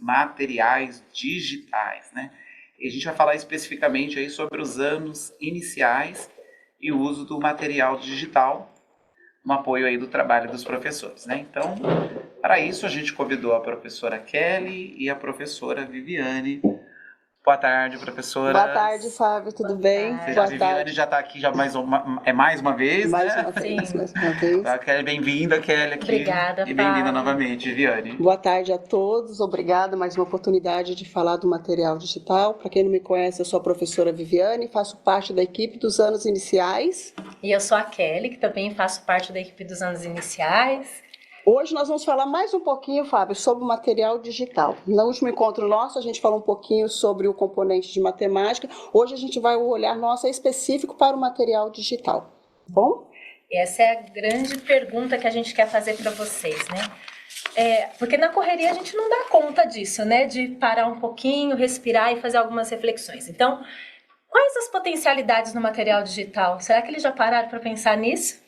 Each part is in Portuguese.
materiais digitais, né? E a gente vai falar especificamente aí sobre os anos iniciais e o uso do material digital no apoio aí do trabalho dos professores, né? Então, para isso a gente convidou a professora Kelly e a professora Viviane. Boa tarde, professora. Boa tarde, Fábio, tudo bem? A Viviane já está aqui mais uma vez, mais né? Uma vez, mais uma vez. A Kelly, bem-vinda, Kelly, aqui. Obrigada, e bem-vinda novamente, Viviane. Boa tarde a todos, obrigada, mais uma oportunidade de falar do material digital. Para quem não me conhece, eu sou a professora Viviane, faço parte da equipe dos anos iniciais. E eu sou a Kelly, que também faço parte da equipe dos anos iniciais. Hoje nós vamos falar mais um pouquinho, Fábio, sobre o material digital. No último encontro nosso, a gente falou um pouquinho sobre o componente de matemática. Hoje a gente vai olhar nosso específico para o material digital. Bom? Essa é a grande pergunta que a gente quer fazer para vocês, né? Porque na correria a gente não dá conta disso, né? De parar um pouquinho, respirar e fazer algumas reflexões. Então, quais as potencialidades no material digital? Será que eles já pararam para pensar nisso?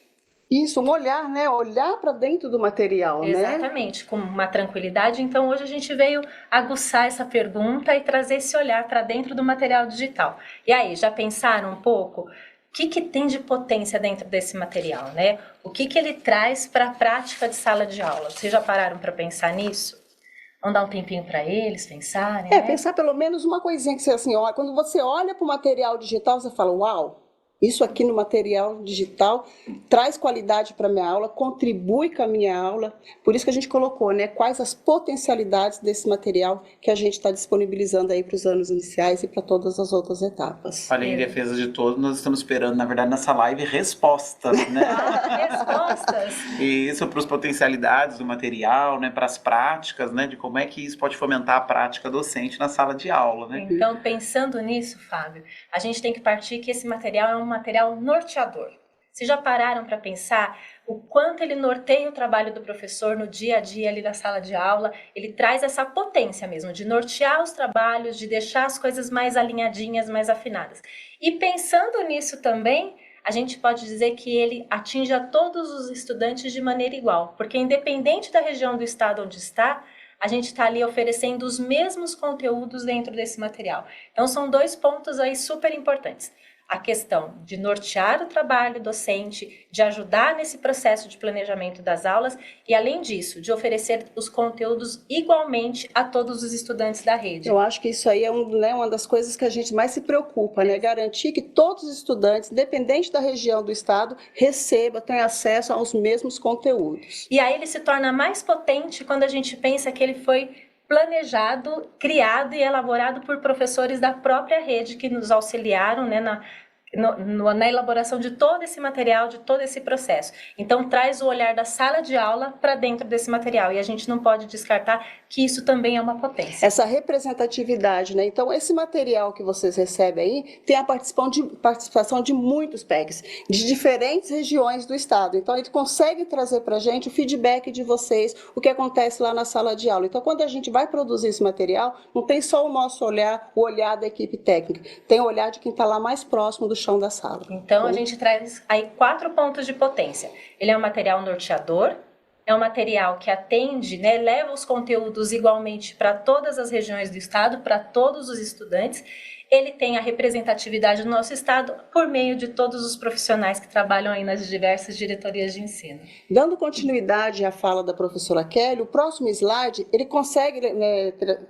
Isso, um olhar, né? Olhar para dentro do material, né? Exatamente, com uma tranquilidade. Então, hoje a gente veio aguçar essa pergunta e trazer esse olhar para dentro do material digital. E aí, já pensaram um pouco? O que tem de potência dentro desse material, né? O que ele traz para a prática de sala de aula? Vocês já pararam para pensar nisso? Vamos dar um tempinho para eles pensarem, né? Pensar pelo menos uma coisinha que você assim, ó, quando você olha para o material digital, você fala, uau, isso aqui no material digital traz qualidade para a minha aula, contribui com a minha aula. Por isso que a gente colocou, né, quais as potencialidades desse material que a gente está disponibilizando aí para os anos iniciais e para todas as outras etapas. Olha, em defesa de todos, nós estamos esperando, na verdade, nessa live, respostas, né? Respostas! Isso para as potencialidades do material, né, para as práticas, né, de como é que isso pode fomentar a prática docente na sala de aula, né? Então, pensando nisso, Fábio, a gente tem que partir que esse material é um material norteador. Vocês já pararam para pensar o quanto ele norteia o trabalho do professor no dia a dia ali na sala de aula? Ele traz essa potência mesmo de nortear os trabalhos, de deixar as coisas mais alinhadinhas, mais afinadas. E pensando nisso também, a gente pode dizer que ele atinge a todos os estudantes de maneira igual, porque independente da região do estado onde está, a gente está ali oferecendo os mesmos conteúdos dentro desse material. Então, são dois pontos aí super importantes. A questão de nortear o trabalho docente, de ajudar nesse processo de planejamento das aulas e, além disso, de oferecer os conteúdos igualmente a todos os estudantes da rede. Eu acho que isso aí é uma das coisas que a gente mais se preocupa, né? Garantir que todos os estudantes, independente da região do estado, recebam, tenham acesso aos mesmos conteúdos. E aí ele se torna mais potente quando a gente pensa que ele foi planejado, criado e elaborado por professores da própria rede que nos auxiliaram, né, na elaboração de todo esse material, de todo esse processo. Então, traz o olhar da sala de aula para dentro desse material e a gente não pode descartar que isso também é uma potência. Essa representatividade, né? Então, esse material que vocês recebem aí tem a participação de muitos PECs, de diferentes regiões do estado. Então, ele consegue trazer para a gente o feedback de vocês, o que acontece lá na sala de aula. Então, quando a gente vai produzir esse material, não tem só o nosso olhar, o olhar da equipe técnica, tem o olhar de quem está lá mais próximo do chão da sala. Então, a gente traz aí 4 pontos de potência. Ele é um material norteador, é um material que atende, né, leva os conteúdos igualmente para todas as regiões do estado, para todos os estudantes. Ele tem a representatividade do nosso estado por meio de todos os profissionais que trabalham aí nas diversas diretorias de ensino. Dando continuidade à fala da professora Kelly, o próximo slide, ele consegue,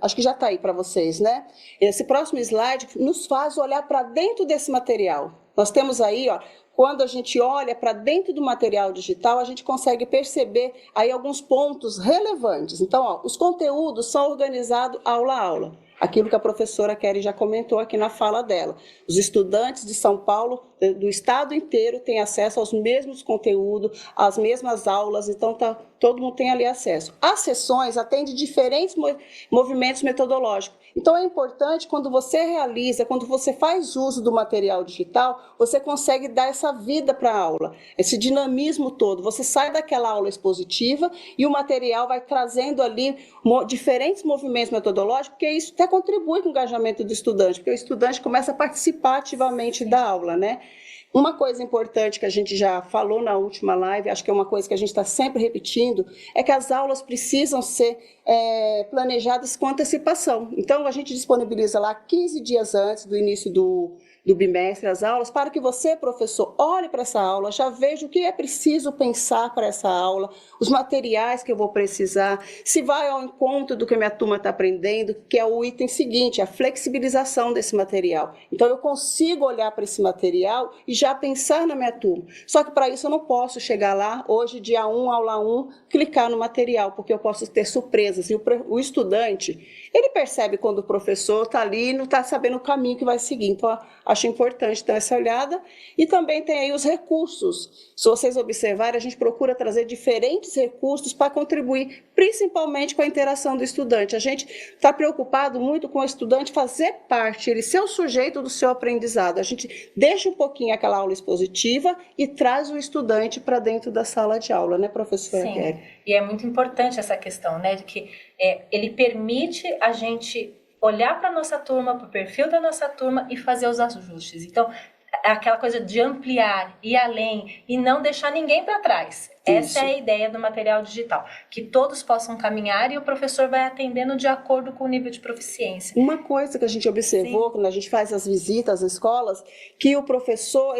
acho que já está aí para vocês, né? Esse próximo slide nos faz olhar para dentro desse material. Nós temos aí, ó, quando a gente olha para dentro do material digital, a gente consegue perceber aí alguns pontos relevantes. Então, ó, os conteúdos são organizados aula a aula. Aquilo que a professora Kelly já comentou aqui na fala dela. Os estudantes de São Paulo, do estado inteiro, têm acesso aos mesmos conteúdos, às mesmas aulas, então todo mundo tem ali acesso. As sessões atendem diferentes movimentos metodológicos. Então é importante, quando você realiza, quando você faz uso do material digital, você consegue dar essa vida para a aula, esse dinamismo todo. Você sai daquela aula expositiva e o material vai trazendo ali diferentes movimentos metodológicos, porque isso até contribui com o engajamento do estudante, porque o estudante começa a participar ativamente da aula, né? Uma coisa importante que a gente já falou na última live, acho que é uma coisa que a gente está sempre repetindo, é que as aulas precisam ser planejadas com antecipação. Então, a gente disponibiliza lá 15 dias antes do início do bimestre as aulas, para que você, professor, olhe para essa aula, já veja o que é preciso pensar para essa aula, os materiais que eu vou precisar, se vai ao encontro do que a minha turma está aprendendo, que é o item seguinte, a flexibilização desse material. Então, eu consigo olhar para esse material e já pensar na minha turma. Só que para isso eu não posso chegar lá, hoje, dia 1, aula 1, clicar no material, porque eu posso ter surpresas. E o estudante, ele percebe quando o professor está ali e não está sabendo o caminho que vai seguir. Então, acho importante dar essa olhada. E também tem aí os recursos. Se vocês observarem, a gente procura trazer diferentes recursos para contribuir, principalmente com a interação do estudante. A gente está preocupado muito com o estudante fazer parte, ele ser o sujeito do seu aprendizado. A gente deixa um pouquinho aquela aula expositiva e traz o estudante para dentro da sala de aula, né, professora Sim, Kelly? e é muito importante essa questão, né, de que ele permite a gente olhar para a nossa turma, para o perfil da nossa turma e fazer os ajustes. Então, é aquela coisa de ampliar, ir além e não deixar ninguém para trás. Essa é a ideia do material digital, que todos possam caminhar e o professor vai atendendo de acordo com o nível de proficiência. Uma coisa que a gente observou, Sim. quando a gente faz as visitas às escolas, que o professor,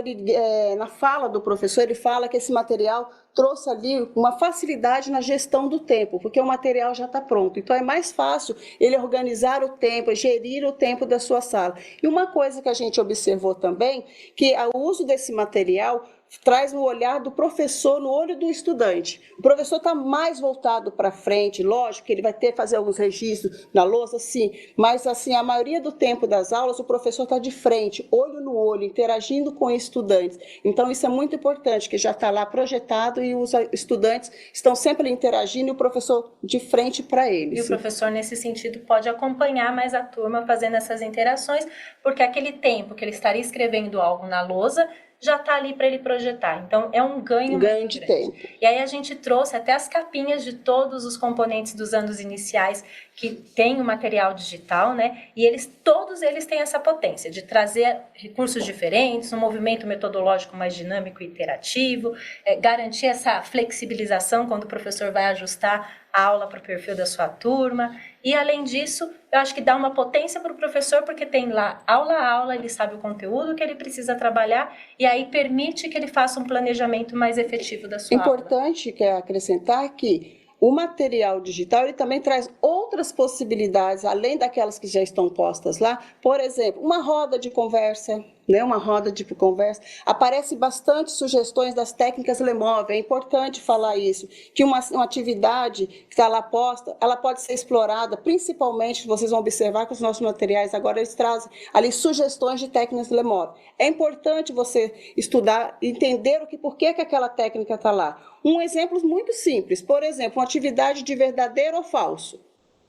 na fala do professor, ele fala que esse material trouxe ali uma facilidade na gestão do tempo, porque o material já está pronto. Então, é mais fácil ele organizar o tempo, gerir o tempo da sua sala. E uma coisa que a gente observou também, que o uso desse material traz o olhar do professor no olho do estudante. O professor está mais voltado para frente, lógico que ele vai ter que fazer alguns registros na lousa, sim, mas assim, a maioria do tempo das aulas o professor está de frente, olho no olho, interagindo com os estudantes. Então isso é muito importante, que já está lá projetado e os estudantes estão sempre interagindo e o professor de frente para eles. E o professor, nesse sentido, pode acompanhar mais a turma fazendo essas interações, porque aquele tempo que ele estaria escrevendo algo na lousa já está ali para ele projetar. Então, é um ganho de tempo. E aí a gente trouxe até as capinhas de todos os componentes dos anos iniciais que tem o material digital, né? E todos eles têm essa potência de trazer recursos diferentes, um movimento metodológico mais dinâmico e interativo, garantir essa flexibilização quando o professor vai ajustar a aula para o perfil da sua turma. E, além disso, eu acho que dá uma potência para o professor, porque tem lá aula a aula, ele sabe o conteúdo que ele precisa trabalhar, e aí permite que ele faça um planejamento mais efetivo da sua aula. Importante que é acrescentar que o material digital ele também traz outras possibilidades, além daquelas que já estão postas lá. Por exemplo, uma roda de conversa, né? Uma roda de conversa. Aparece bastante sugestões das técnicas Lemov. É importante falar isso, que uma atividade que está lá posta, ela pode ser explorada, principalmente, vocês vão observar que os nossos materiais agora eles trazem ali sugestões de técnicas Lemov. É importante você estudar, entender por que aquela técnica está lá. Um exemplo muito simples, por exemplo, uma atividade de verdadeiro ou falso.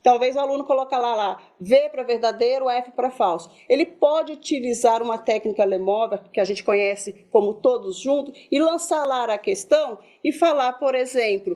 Talvez o aluno coloque lá, V para verdadeiro, F para falso. Ele pode utilizar uma técnica Lemov, que a gente conhece como todos juntos, e lançar lá a questão e falar, por exemplo,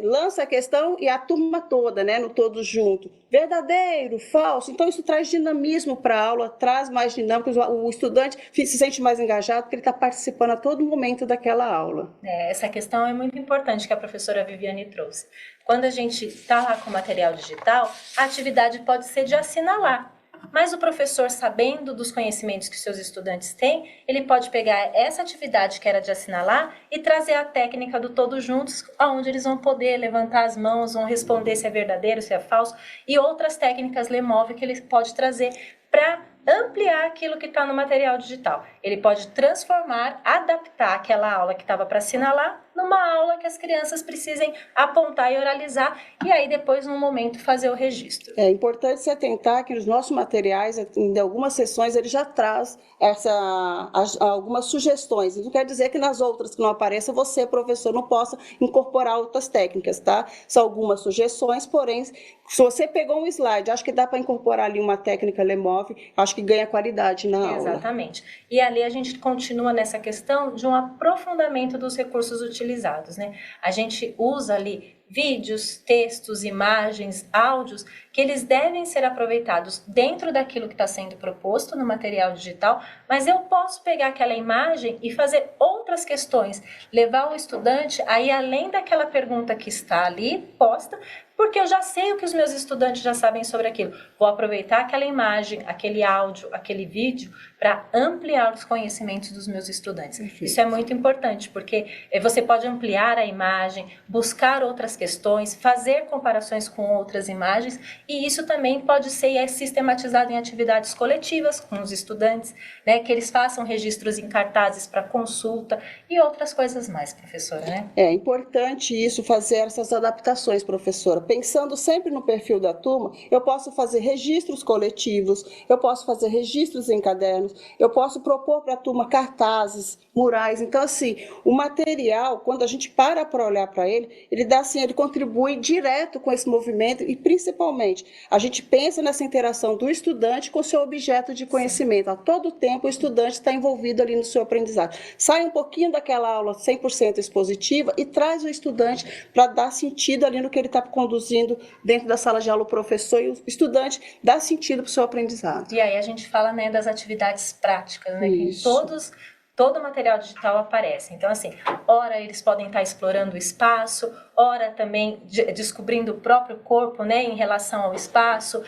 lança a questão e a turma toda, né, no todos junto. Verdadeiro, falso. Então, isso traz dinamismo para a aula, traz mais dinâmica, o estudante se sente mais engajado, porque ele está participando a todo momento daquela aula. Essa questão é muito importante que a professora Viviane trouxe. Quando a gente está lá com material digital, a atividade pode ser de assinalar. Mas o professor, sabendo dos conhecimentos que seus estudantes têm, ele pode pegar essa atividade que era de assinalar e trazer a técnica do todos juntos, onde eles vão poder levantar as mãos, vão responder se é verdadeiro, se é falso, e outras técnicas Lemov que ele pode trazer para ampliar aquilo que está no material digital. Ele pode transformar, adaptar aquela aula que estava para assinalar numa aula que as crianças precisem apontar e oralizar, e aí depois, num momento, fazer o registro. É importante se atentar que nos nossos materiais, em algumas sessões, ele já traz algumas sugestões. Isso não quer dizer que nas outras que não apareça, você, professor, não possa incorporar outras técnicas, tá? São algumas sugestões, porém, se você pegou um slide, acho que dá para incorporar ali uma técnica Lemov, acho que ganha qualidade na aula. Exatamente. E ali a gente continua nessa questão de um aprofundamento dos recursos utilizados, né? A gente usa ali vídeos, textos, imagens, áudios, que eles devem ser aproveitados dentro daquilo que está sendo proposto no material digital, mas eu posso pegar aquela imagem e fazer outras questões, levar o estudante a ir além daquela pergunta que está ali posta, porque eu já sei o que os meus estudantes já sabem sobre aquilo. Vou aproveitar aquela imagem, aquele áudio, aquele vídeo para ampliar os conhecimentos dos meus estudantes. Perfeito. Isso é muito importante, porque você pode ampliar a imagem, buscar outras questões, fazer comparações com outras imagens, e isso também pode ser sistematizado em atividades coletivas com os estudantes, né, que eles façam registros em cartazes para consulta e outras coisas mais, professora, né? É importante isso, fazer essas adaptações, professora. Pensando sempre no perfil da turma, eu posso fazer registros coletivos, eu posso fazer registros em cadernos, eu posso propor para a turma cartazes, murais. Então, assim, o material, quando a gente para olhar para ele, ele dá assim, ele contribui direto com esse movimento e, principalmente, a gente pensa nessa interação do estudante com o seu objeto de conhecimento. A todo tempo, o estudante está envolvido ali no seu aprendizado. Sai um pouquinho daquela aula 100% expositiva e traz o estudante para dar sentido ali no que ele está conduzindo dentro da sala de aula, o professor, e o estudante dá sentido para o seu aprendizado. E aí a gente fala, né, das atividades práticas, né, que Isso. todo o material digital aparece. Então, assim, ora eles podem estar explorando o espaço, ora também descobrindo o próprio corpo, né, em relação ao espaço,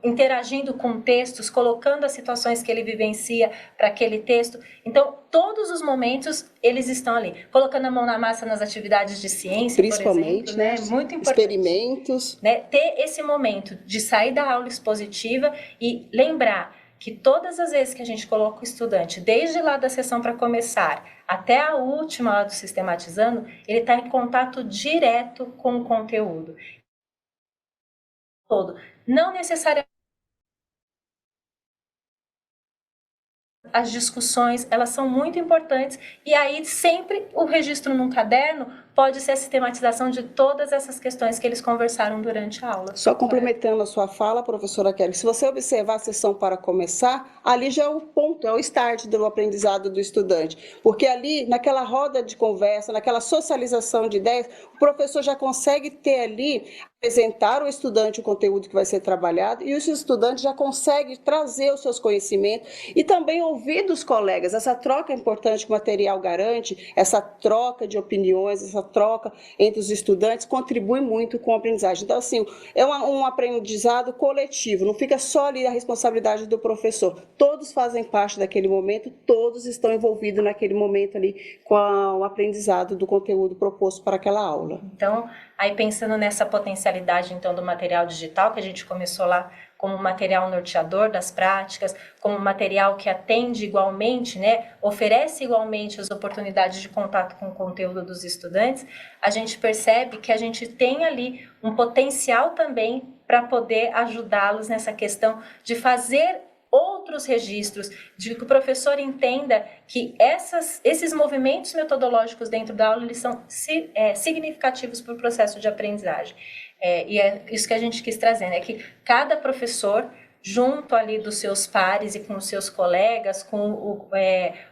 interagindo com textos, colocando as situações que ele vivencia para aquele texto. Então, todos os momentos eles estão ali, colocando a mão na massa nas atividades de ciência, Principalmente, por exemplo, né, muito importante. Experimentos. Né, ter esse momento de sair da aula expositiva e lembrar que todas as vezes que a gente coloca o estudante, desde lá da sessão para começar, até a última lá do sistematizando, ele está em contato direto com o conteúdo. Todo. Não necessariamente as discussões, elas são muito importantes, e aí sempre o registro num caderno pode ser a sistematização de todas essas questões que eles conversaram durante a aula. Só complementando a sua fala, professora Kelly, se você observar a sessão para começar, ali já é o ponto, é o start do aprendizado do estudante, porque ali, naquela roda de conversa, naquela socialização de ideias, o professor já consegue ter ali, apresentar ao estudante o conteúdo que vai ser trabalhado, e o estudante já consegue trazer os seus conhecimentos e também ouvir dos colegas. Essa troca é importante que o material garante, essa troca de opiniões, essa troca entre os estudantes contribui muito com a aprendizagem. Então, assim, é um aprendizado coletivo, não fica só ali a responsabilidade do professor. Todos fazem parte daquele momento, todos estão envolvidos naquele momento ali com o aprendizado do conteúdo proposto para aquela aula. Então, aí pensando nessa potencialidade, então, do material digital, que a gente começou lá como material norteador das práticas, como material que atende igualmente, né, oferece igualmente as oportunidades de contato com o conteúdo dos estudantes, a gente percebe que a gente tem ali um potencial também para poder ajudá-los nessa questão de fazer outros registros, de que o professor entenda que esses movimentos metodológicos dentro da aula eles são significativos para o processo de aprendizagem. E é isso que a gente quis trazer, né? Que cada professor, junto ali dos seus pares e com os seus colegas, com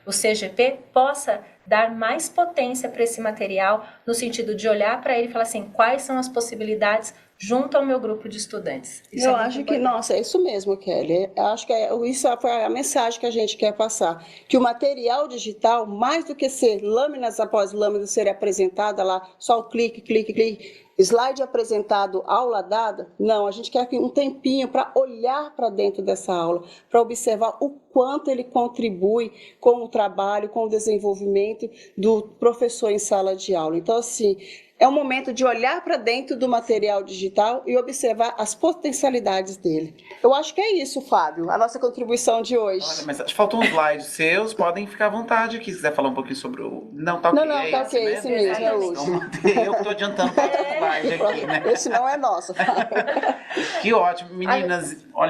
o CGP, possa dar mais potência para esse material, no sentido de olhar para ele e falar assim, quais são as possibilidades junto ao meu grupo de estudantes. Eu acho que, nossa, é isso mesmo, Kelly. Eu acho que isso foi a mensagem que a gente quer passar. Que o material digital, mais do que ser lâminas após lâminas serem apresentadas lá, só o clique, clique, clique, slide apresentado, aula dada, não, a gente quer um tempinho para olhar para dentro dessa aula, para observar o quanto ele contribui com o trabalho, com o desenvolvimento do professor em sala de aula. Então, assim, é um momento de olhar para dentro do material digital e observar as potencialidades dele. Eu acho que é isso, Fábio, a nossa contribuição de hoje. Olha, mas acho que faltam uns slides seus, podem ficar à vontade aqui, se quiser falar um pouquinho sobre o... Não, tá ok, não, tá ok, esse mesmo, é hoje. Então, eu que estou adiantando para outros slides aqui, né? Esse não é nosso, Fábio. Que ótimo, meninas. Olha,